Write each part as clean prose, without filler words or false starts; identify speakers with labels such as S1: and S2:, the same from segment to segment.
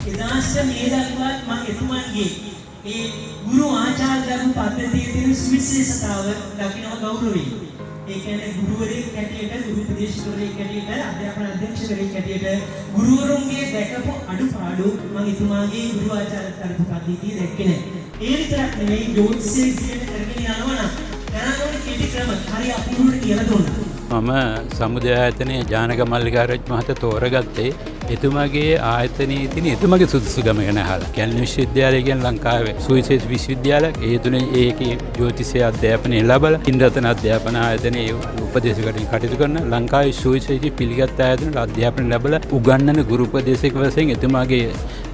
S1: එදාස්ට මේ දක්වාත් මම එතුමන්ගේ ඒ ගුරු ආචාර්යයන් පද්ධතියේ තියෙන සුවිශේෂතාව දකින්න ගෞරවයි. ඒ කියන්නේ ගුරුවරයෙක් හැටියට ගුරු උපදේශකවරයෙක් හැටියට අධ්‍යාපන අධ්‍යක්ෂකවරයෙක් හැටියට ගුරුවරුන්ගේ දැකපු අඩුපාඩු මම එතුමාගේ ගුරු ආචාර්ය පද්ධතිය දැක්කේ නැහැ. ඒ විතරක් නෙවෙයි ජෝතිෂයේ විදියට කරගෙන යනවා නම් කරනකොට කීටි ක්‍රම හරි අපූර්වට කියලා දුන්නා.
S2: මම සමුදය ආයතනයේ ජානක මල්ලිකාරච්චි මහතා තෝරගත්තේ එතුමාගේ ආයතනයේ තියෙන එතුමාගේ සුදුසුකම ගැන අහලා. කැලණි විශ්වවිද්‍යාලය කියන්නේ ලංකාවේ සුවිශේෂ විශ්වවිද්‍යාලයක්. ඒ තුනේ ඒකේ ජ්‍යොතිෂය අධ්‍යාපනය ලැබලා ඉන්ද්‍රතන අධ්‍යාපන ආයතනයේ උපදේශකවරින් කටයුතු කරන ලංකාවේ සුවිශේෂී පිළිගත් ආයතන අධ්‍යාපනය ලැබලා උගන්වන ගුරු උපදේශක වශයෙන් එතුමාගේ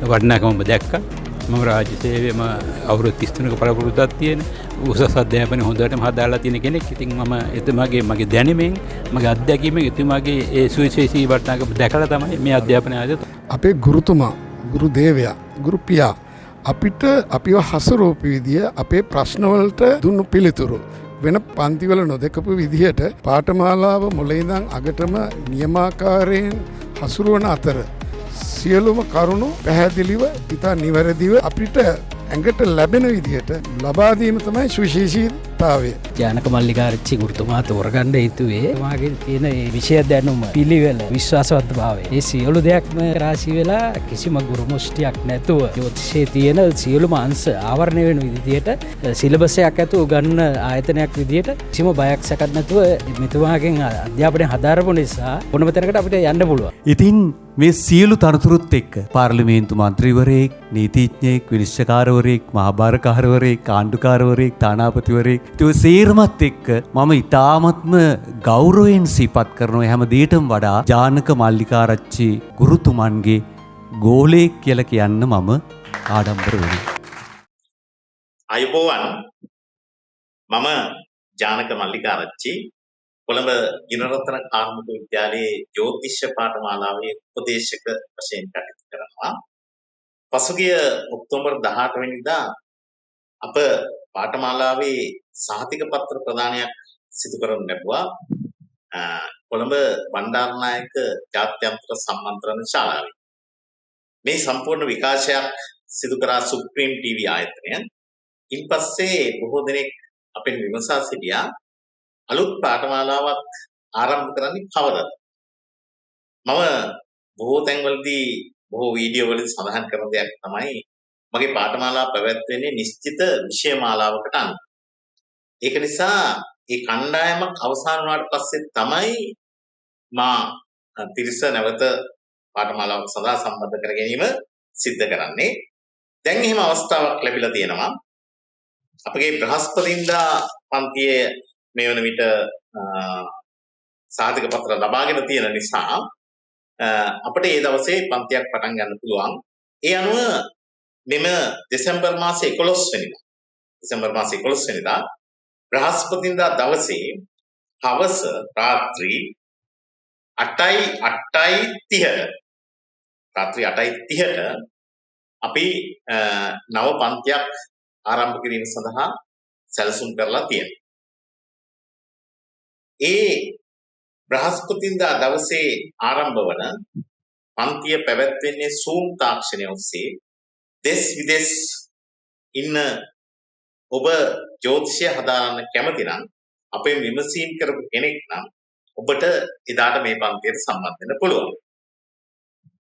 S2: වටිනාකම දැක්කා. මම රාජ්‍ය සේවයේම අවුරුදු 33ක පළපුරුද්දක් තියෙන උසස් අධ්‍යාපනය හොඳටම හදාලා තියෙන කෙනෙක්. ඉතින් මම එතුමාගේ මගේ දැනුමෙන් මගේ අත්දැකීමෙන් එතුමාගේ ඒ සුවිශේෂී වටිනාකම දැකලා තමයි මේ අධ්‍යාපනය ආදී
S3: අපේ ගුරුතුමා, ගුරු දේවයා, ගුරු පියා අපිට අපිව හසුරුවපු විදිය අපේ ප්‍රශ්නවලට දුන්නු පිළිතුරු වෙන පන්තිවල නොදකපු විදිහට පාඨමාලාව මුලින් ඉඳන් අගටම නියමාකාරයෙන් හසුරුවන අතර සියලුම කරුණු පැහැදිලිව ඉතා නිවැරදිව අපිට ඇඟට ලැබෙන විදිහට ලබා දීම තමයි සුවිශේෂීතාවය.
S4: ජානක මල්ලිකාරච්චි ගුරුතුමා තෝරගන්න හේතුවේ මාගේ තියෙන මේ විෂය දැනුම, පිළිවෙල, විශ්වාසවත්භාවය. මේ සියලු දෙයක්ම රාශී වෙලා කිසිම ගුරු මුෂ්ටියක් නැතුව ජ්‍යොතිෂයේ තියෙන සියලුම අංශ ආවරණය වෙන විදිහට සිලබස් එකක් ඇතුව ගන්න ආයතනයක් විදිහට කිසිම බයක් සැකක් නැතුව මෙතුමාගෙන් අධ්‍යාපනය හදාරපු නිසා මොනම තැනකට අපිට යන්න පුළුවන්.
S5: ඉතින් මේ සියලු තනතුරුත් එක්ක පාර්ලිමේන්තු මන්ත්‍රීවරයෙක්, නීතිඥයෙක්, විනිශ්චයකාරවරයෙක්, මහාභාරකාරවරයෙක්, ආණ්ඩුකාරවරයෙක්, තානාපතිවරයෙක් ඒ සේරමත් එක්ක මම ඉතාමත්ම ගෞරවයෙන් සිහිපත් කරනවා හැම දෙයකටම වඩා ජානක මල්ලිකාරච්චි ගුරුතුමන්ගේ ගෝලයෙක් කියලා කියන්න මම ආඩම්බර වෙනවා.
S6: අයබෝවන් මම ජානක මල්ලිකාරච්චි කොළඹ ගිනරත්න කාර්මික විද්‍යාලයේ ජ්‍යොතිෂ පාඨමාලාවේ උපදේශක වශයෙන් කටයුතු කරනවා. පසුගිය ඔක්තෝබර් 18 වෙනිදා අප පාඨමාලාවේ සහතික පත්‍ර ප්‍රදානයක් සිදු කරනු ලැබුවා. කොළඹ බණ්ඩාරනායක ජාත්‍යන්තර සම්මන්ත්‍රණ ශාලාවේ. මේ සම්පූර්ණ විකාශයක් සිදු කරා සුප්‍රීම ටීවී ආයතනය. ඉන්පස්සේ බොහෝ දෙනෙක් අපෙන් විමසා සිටියා අලුත් පාඨමාලාවක් ආරම්භ කරන්නේ කවදද? මම බොහෝ තැන්වලදී බොහෝ වීඩියෝ වලදී සඳහන් කරන දෙයක් තමයි මගේ පාඨමාලාව පැවැත්වෙන්නේ නිශ්චිත විෂය මාලාවකට අනුව. ඒක නිසා ඒ කණ්ඩායමක් අවසන් වුණාට පස්සේ තමයි මා තිරස නැවත පාඨමාලාවක් සඳහා සම්බන්ධ කර ගැනීම සිද්ධ කරන්නේ. දැන් එහෙම අවස්ථාවක් ලැබිලා තියෙනවා. අපගේ බ්‍රහස්පතින්දා පන්තියේ මේ වන විට සාධක පත්‍ර ලබාගෙන තියෙන නිසා අපිට ඒ දවසේ පන්තියක් පටන් ගන්න පුළුවන්. ඒ අනුව මෙම දෙසැම්බර් මාසේ 11 වෙනිදා බ්‍රහස්පතින්දා දවසේ හවස රාත්‍රී 8:30ට අපි නව පන්තියක් ආරම්භ කිරීම සඳහා සැලසුම් කරලා තියෙනවා. ඒ බ්‍රහස්පතින්දා දවසේ ආරම්භ වන පන්තිය පැවැත්වෙන්නේ Zoom තාක්ෂණය ඔස්සේ. දෙස් විදෙස් ඉන්න ඔබ ජ්‍යොතිෂය හදාරන්න කැමති නම් අපේ විමසීම් කරපු කෙනෙක් නම් ඔබට එදාට මේ පන්තියට සම්බන්ධ වෙන්න පුළුවන්.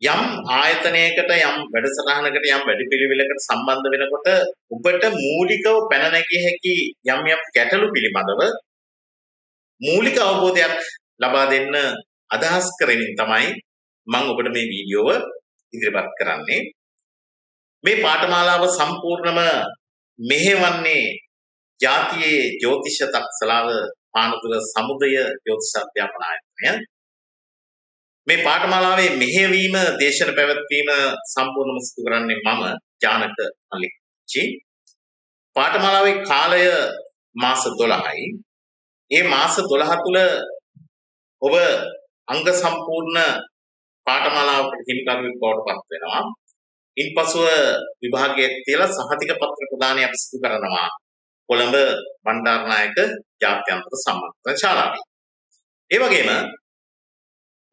S6: යම් ආයතනයකට යම් වැඩසටහනකට යම් වැඩපිළිවෙලකට සම්බන්ධ වෙනකොට ඔබට මූලිකව පැන නැගිය හැකි යම් ගැටලු පිළිබඳව මූලික අවබෝධයක් ලබා දෙන්න අදහස් කරමින් තමයි මම ඔබට මේ වීඩියෝව ඉදිරිපත් කරන්නේ. මේ පාඨමාලාව සම්පූර්ණම මෙහෙවන්නේ ජාතියේ ජ්‍යොතිෂ තක්සලාව පානතුර සමුදය ජ්‍යොතිෂ අධ්‍යාපන ආයතනය. මේ පාඨමාලාවේ මෙහෙවීම දේශන පැවැත්වීම සම්පූර්ණම සිදු කරන්නේ මම ජානක මල්ලිකාරච්චි. පාඨමාලාවේ කාලය මාස 12යි. මේ මාස 12 තුල ඔබ අංග සම්පූර්ණ පාඨමාලාවකට හිමිකරුවෙක් බවට පත් වෙනවා. ඉන්පසුව විභාගයක් තියලා සහතික පත්‍ර ප්‍රදානයක් සිදු කරනවා කොළඹ බණ්ඩාරනායක ජාත්‍යන්තර සම්මන්ත්‍රණ ශාලාවේ. ඒ වගේම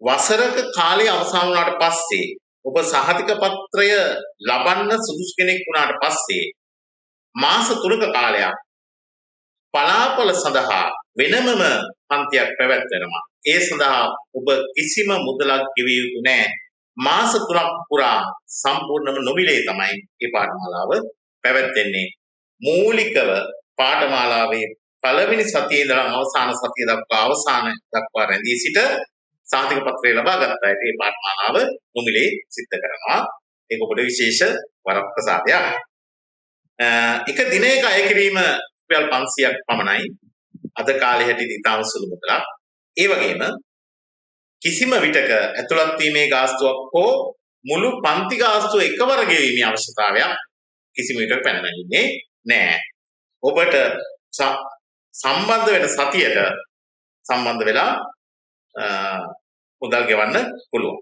S6: වසරක කාලය අවසන් වුණාට පස්සේ ඔබ සහතික පත්‍රය ලබන්න සුදුසු කෙනෙක් වුණාට පස්සේ මාස 3ක කාලයක් පලාපල සඳහා වෙනමම පන්තියක් පැවැත්වෙනවා. ඒ සඳහා ඔබ කිසිම මුදලක් ගෙවිය යුතු නැහැ. මාස 3ක් පුරා සම්පූර්ණම නොමිලේ තමයි මේ පාඨමාලාව පැවැත්වෙන්නේ. මූලිකව පාඨමාලාවේ පළවෙනි සතියේ ඉඳලා අවසාන සතිය දක්වා රැඳී සිට සහතික පත්‍රය ලබා ගන්න අයට මේ පාඨමාලාව නොමිලේ සිද්ධ කරනවා. ඒක ඔබට විශේෂ වරක් ප්‍රසාදයක්. එක දිනයක අය කිරීම රුපියල් 500ක් පමණයි. අද කාලේ හැටියට ඉතාම සුළු මුදලක්. ඒ වගේම කිසිම විටක ඇතුළත් වීමේ ගාස්තුවක් හෝ මුළු පන්ති ගාස්තුව එකවර ගෙවීමේ අවශ්‍යතාවයක් කිසිම විටක පැන නැගින්නේ නැහැ. ඔබට සම්බන්ධ වෙන සතියට සම්බන්ධ වෙලා මුදල් ගෙවන්න පුළුවන්.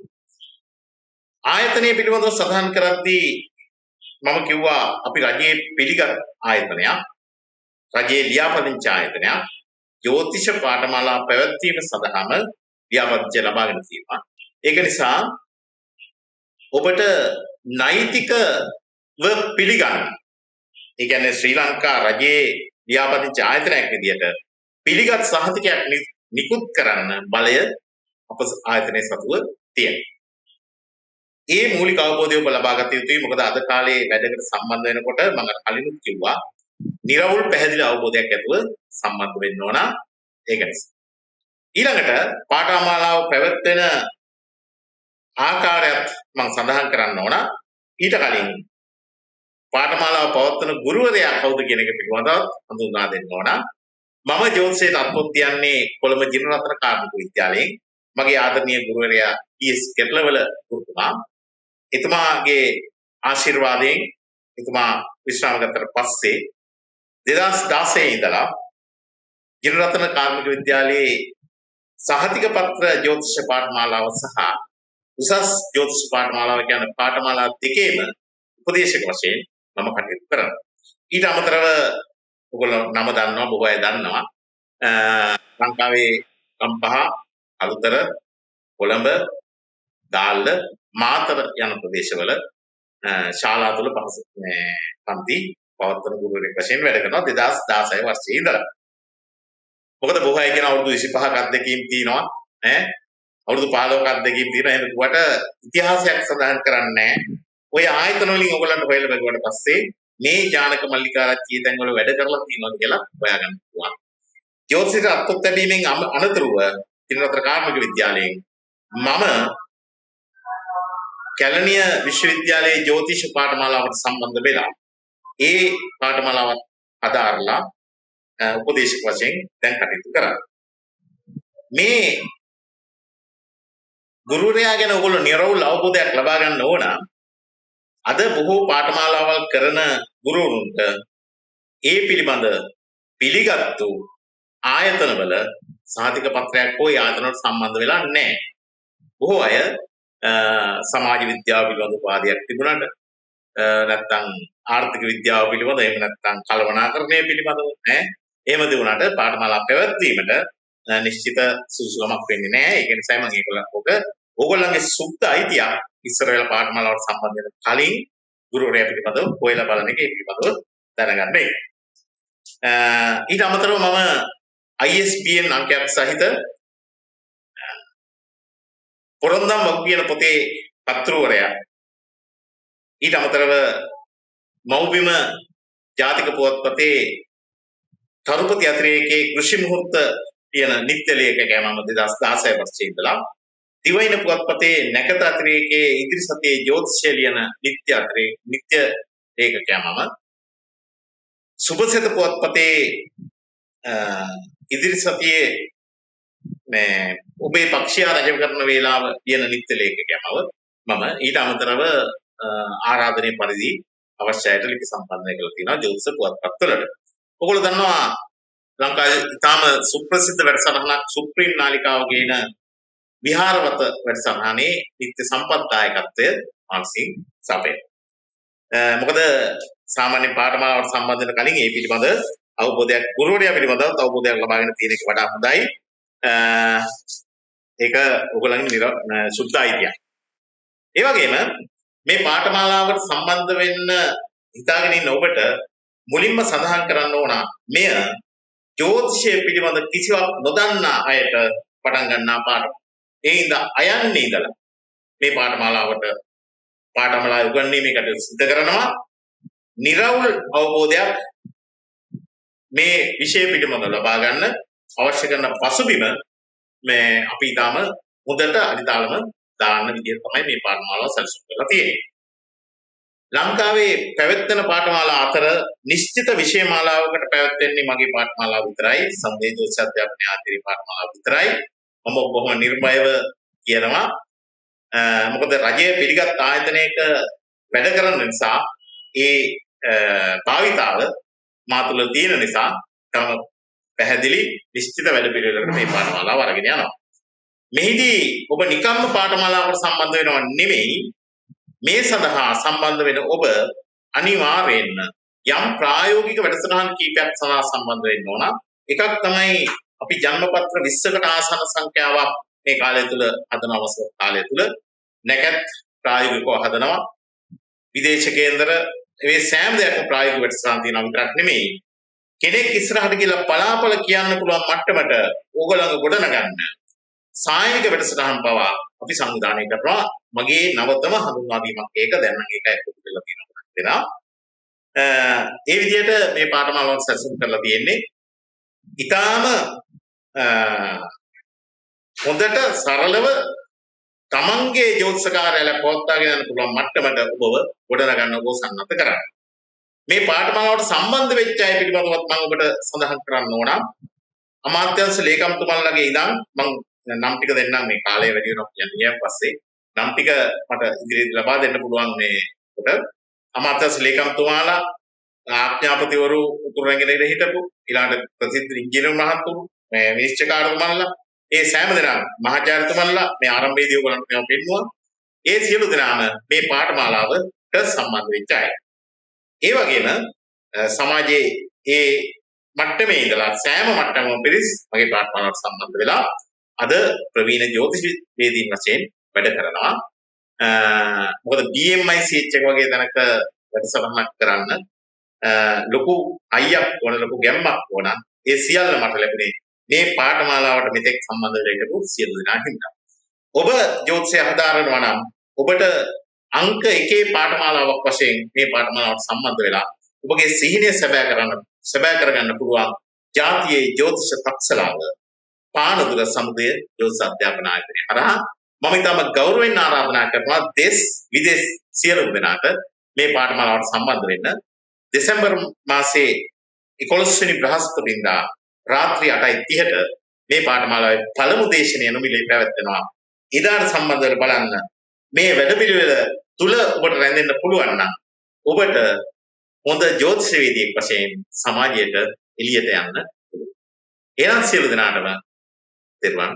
S6: ආයතනය පිළිබඳව සඳහන් කරද්දී මම කිව්වා අපි රජයේ පිළිගත් ආයතනයක්, රජයේ ලියාපදිංචි ආයතනයක්, ජ්‍යොතිෂ පාඨමාලා පැවැත්වීම සඳහාම ලියාපදිංචි ලබාගෙන තියෙනවා. ඒක නිසා ඔබට නෛතිකව පිළිගන්න. ඒ කියන්නේ ශ්‍රී ලංකා රජයේ ලියාපදිංචි ආයතනයක් විදියට පිළිගත් සහතිකයක් නිකුත් කරන්න බලය අප ආයතනයේ සතුව තියෙනවා. ඒ මූලික අවබෝධය ඔබ ලබා ගත යුතුයි. මොකද අද කාලේ වැඩකට සම්බන්ධ වෙනකොට මම කලිනුත් කිව්වා නිර්වුල් පැහැදිලි අවබෝධයක් ඇතුව සම්බන්ධ වෙන්න ඕන. ඒක නිසා ඊළඟට පාඨමාලාව පැවැත්වෙන ආකාරයත් මම සඳහන් කරන්න ඕන. ඊට කලින් පාඨමාලාව පවත්වන ගුරුවරයා කවුද කියන එක පිළිබඳව හඳුන්වා දෙන්න ඕන. මම ජ්‍යොතිෂයට අත්පොත් තියන්නේ කොළඹ ජිනරත්න කාර්මික විද්‍යාලයෙන්. මගේ ආදරණීය ගුරුවරයා ඊ.එස්. කෙට්ලවල ගුරුතුමා. එතුමාගේ ආශිර්වාදයෙන් එතුමා විශ්‍රාම ගත්තට පස්සේ 2016 ඉඳලා ජිනරත්න කාර්මික විද්‍යාලයේ සහතික පත්‍ර ජ්‍යොතිෂ පාඨමාලාව සහ උසස් ජ්‍යොතිෂ පාඨමාලාව කියන පාඨමාලා දෙකේම උපදේශක වශයෙන් මම කටයුතු කරනවා. ඊට අමතරව ඔයගොල්ලෝ නම දන්නවා, බොහෝ අය දන්නවා. ලංකාවේ ගම්පහ, අලුතර, කොළඹ, දාල්ල, මාතර යන ප්‍රදේශවල ශාලා තුල පන්ති පවත්වන ගුරුවරයෙක් වශයෙන් වැඩ කරනවා 2016 වර්ෂයේ ඉඳලා. මොකද බොහෝ අය කියන අවුරුදු 25ක අත්දැකීම් තියෙනවා අවුරුදු 15ක අත්දැකීම් තියෙනවා. එහෙම කිව්වට ඉතිහාසයක් සඳහන් කරන්නේ නැහැ. ඔය ආයතන වලින් ඔයගොල්ලන්ට හොයලා බලුවාට පස්සේ මේ ජානක මල්ලිකාරච්චි තැන් වල වැඩ කරලා තියෙනවා කියලා හොයාගන්න පුළුවන්. ජ්‍යොතිෂ අත්පොත් ලැබීමෙන් අනතුරුව ජිනරත්න කාර්මික විද්‍යාලයෙන් මම කැලණිය විශ්වවිද්‍යාලයේ ජ්‍යොතිෂ පාඨමාලාවට සම්බන්ධ වෙලා ඒ පාඨමාලාවත් අදාරලා උපදේශක වශයෙන් දැන් කටයුතු කරා. මේ ගුරුවරයා ගැන ඔයගොල්ලෝ නිර්වුල් අවබෝධයක් ලබා ගන්න ඕන. අද බොහෝ පාඨමාලාවල් කරන ගුරුවරුන්ට ඒ පිළිබඳ පිළිගත්තු ආයතනවල සහතික පත්‍රයක් හෝ ආයතනවලට සම්බන්ධ වෙලා නැහැ. බොහෝ අය සමාජ විද්‍යාව පිළිබඳ උපාධියක් තිබුණාට නැත්නම් ආර්ථික විද්‍යාව පිළිබඳ එහෙම නැත්නම් කළමනාකරණය පිළිබඳව එහෙම තිබුණාට පාඨමාලා පැවැත්වීමට නිශ්චිත සුසුකමක් වෙන්නේ නැහැ. ඒක නිසා මම ඕගොල්ලන්ගේ සුද්ධ අයිතිය ඉස්සර වෙලා පාඨමාලාවට සම්බන්ධ වෙන කලින් ගුරුවරයා පිළිබඳව හොයලා බලන එක ඒ පිළිබඳව දැනගන්න එක. ඊට අමතරව මම ISBN අංකයක් සහිත පොරොන්දම් වගු කියන පොතේ පත්‍රවරයා ඊට අමතරව මෞබිම ජාතික පුවත්පතේ තරුපති අතිරේකයේ කෘෂි මුහුර්ත කියන නිත්‍ය ලේඛකයා මම 2016 වර්ෂයේ ඉඳලා දිවයින පුවත්පතේ නැකත අතිරේකයේ ඉදිරි සතියේ ජ්‍යොතිෂය ලියන නිත්‍ය ලේඛකයා මම සුබසෙත පුවත්පතේ ඉදිරි සතියේ මේ ඔබේ පක්ෂයා රජ කරන වේලාව ලියන නිත්‍ය ලේඛකයා මම ඊට අමතරව ආරාධනීය පරිදි අවශ්‍යයට ලිපි සම්පාදනය කරලා තියෙනවා ජ්‍යොතිෂ පුවත්පත් වලට. ඔයගොල්ලෝ දන්නවා ලංකාවේ ඉතාම සුප්‍රසිද්ධ වැඩසටහනක් සුප්‍රීම් නාලිකාව ගේන විහාරවත වැඩසටහනේ නිත්‍ය සම්පත්දායකත්වය මානසික සපේ. මොකද සාමාන්‍ය පාඨමාලාවට සම්බන්ධ වෙන කලින් ඒ පිළිබඳ අවබෝධයක් ගුරුවරයා පිළිබඳව අවබෝධයක් ලබාගෙන තියෙන එක වඩා හොඳයි. ඒක ඔයගොල්ලන්ගේ සුද්ධ අයිතියක්. ඒ වගේම මේ පාඨමාලාවට සම්බන්ධ වෙන්න හිතාගෙන ඉන්න ඔබට මුලින්ම සඳහන් කරන්න ඕන මෙය ජ්‍යොතිෂය පිළිබඳ කිසිවක් නොදන්නා අයට පටන් ගන්නා පාඩම. ඒ ඉඳලා අයන්නේ ඉඳලා මේ පාඨමාලාවට පාඨමාලා උගන්වීමේ කටයුතු සිදු කරනවා. නිර්වෘල් අවබෝධයක් මේ විෂය පිළිබඳව ලබා ගන්න අවශ්‍ය කරන පසුබිම මේ අපි ඊටම හොඳට අදිතාලම දාන්න විදිහ තමයි මේ පාඨමාලාව සැලසුම් කරලා තියෙන්නේ. ලංකාවේ පැවැත්වෙන පාඨමාලා අතර නිශ්චිත විෂය මාලාවකට පැවැත්වෙන්නේ මගේ පාඨමාලාව විතරයි. සමුදේ ජ්‍යොතිෂ අධ්‍යාපනය ආදිරි පාඨමාලාව විතරයි. මම බොහොම නිර්භයව කියනවා. මොකද රජය පිළිගත් ආයතනයක වැඩ කරන නිසා ඒ භාවිතාව මා තුළ තියෙන නිසා තම පැහැදිලි නිශ්චිත වැඩ පිළිවෙලකට මේ පාඨමාලාව අරගෙන යනවා. මෙහිදී ඔබ නිකම්ම පාඨමාලාවකට සම්බන්ධ වෙනව නෙමෙයි, මේ සඳහා සම්බන්ධ වෙන ඔබ අනිවාර්යයෙන්ම යම් ප්‍රායෝගික වැඩසටහන් කීපයක් සඳහා සම්බන්ධ වෙන්න ඕන. එකක් තමයි අපි ජන්මපත්‍ර 20කට ආසන්න සංඛ්‍යාවක් මේ කාලය තුල හදන අවසර කාලය තුල නැකත් ප්‍රායෝගිකව හදනවා. විදේශ කේන්දර මේ සෑම දෙයක්ම ප්‍රායෝගික වැඩසටහන් තියෙනවා විතරක් නෙමෙයි. කෙනෙක් ඉස්සරහට ගිහලා පලාපල කියන්න පුළුවන් මට්ටමට ඕගොල්ලෝ ගොඩනගන්න සායනික වැඩසටහන් පවා අපි සංවිධානය කරනවා. මගේ නවතම හඳුන්වා දීමක් ඒක දැන් නම් ඒකයි පොදු වෙලා තියෙනවා. ඒ විදිහට මේ පාඨමාලාව සැලසුම් කරලා තියෙන්නේ. ඊටාම හොඳට සරලව තමන්ගේ ජ්‍යොතිෂ කාර්යාලය පවත්වාගෙන යන්න පුළුවන් මට්ටමට ඔබව ගොඩනගන්න ඔබ සන්නද්ධ කරන්න. මේ පාඨමාලාවට සම්බන්ධ වෙච්ච අය පිළිබඳවත් මම ඔබට සඳහන් කරන්න ඕන. අමාත්‍යාංශ ලේකම්තුමන්ලගේ ඉඳන් මම නම් ටික දෙන්නම්. මේ කාලය වැඩි වෙනවා කියන්නේ ඊයන් පස්සේ නම් ටික මට ඉදිරියට ලබා දෙන්න පුළුවන් මේ කොට. අමාත්‍යාංශ ලේකම්තුමාලා ආඥාපතිවරු උතුරගෙන හිටපු ඊළඟට ප්‍රසිද්ධ ඉංජිනේරු මහත්තුරු මේ විනිශ්චයකාරතුමන්ලා ඒ සෑම දෙනාම මහාචාර්යතුමන්ලා මේ ආරම්භයේදී ඔයගොල්ලන්ට මේවා පෙන්නුවා. ඒ සියලු දෙනාම මේ පාඨමාලාවට සම්බන්ධ වෙච්ච අය. ඒ වගේම සමාජයේ ඒ මට්ටමේ ඉඳලා සෑම මට්ටමකම පිරිස් මගේ පාඨමාලාවට සම්බන්ධ වෙලා අද ප්‍රවීණ ජ්‍යොතිෂවේදීන් වශයෙන් වැඩ කරනවා. මොකද BMICH එක වගේ තැනක වැඩසටහනක් කරන්න ලොකු අයියක් ඕන, ලොකු ගැම්මක් ඕන. ඒ සියල්ල මට ලැබුණේ මේ පාඨමාලාවට මෙතෙක් සම්බන්ධ වෙලා සියලු දෙනා හින්දා. ඔබ ජ්‍යොතිෂය හදාරනවා නම් ඔබට අංක 1 පාඨමාලාවක් වශයෙන් මේ පාඨමාලාවට සම්බන්ධ වෙලා ඔබගේ සිහිනය සැබෑ කරගන්න පුළුවන් ජාතියේ ජ්‍යොතිෂ තක්සලාව පානදුර සමුදය ජ්‍යොතිෂ අධ්‍යාපන ආයතනය හරහා මම ඊටම ගෞරවයෙන් ආරාධනා කරනවා දේශ විදේශ සියලු දෙනාට මේ පාඨමාලාවට සම්බන්ධ වෙන්න. දෙසැම්බර් මාසයේ 11 වෙනි බ්‍රහස්පතින්දා රාත්‍රී 8:30ට මේ පාඨමාලාවේ පළමු දේශනය නොමිලේ පැවැත්වෙනවා. ඉදාට සම්බන්ධ වෙලා බලන්න. මේ වැඩපිළිවෙල තුල ඔබට රැඳෙන්න පුළුවන් නම් ඔබට හොඳ ජ්‍යොතිෂවේදියෙක් වශයෙන් සමාජයට එළියට යන්න පුළුවන්. එනම් සියලු දෙනාටම තෙරුවන්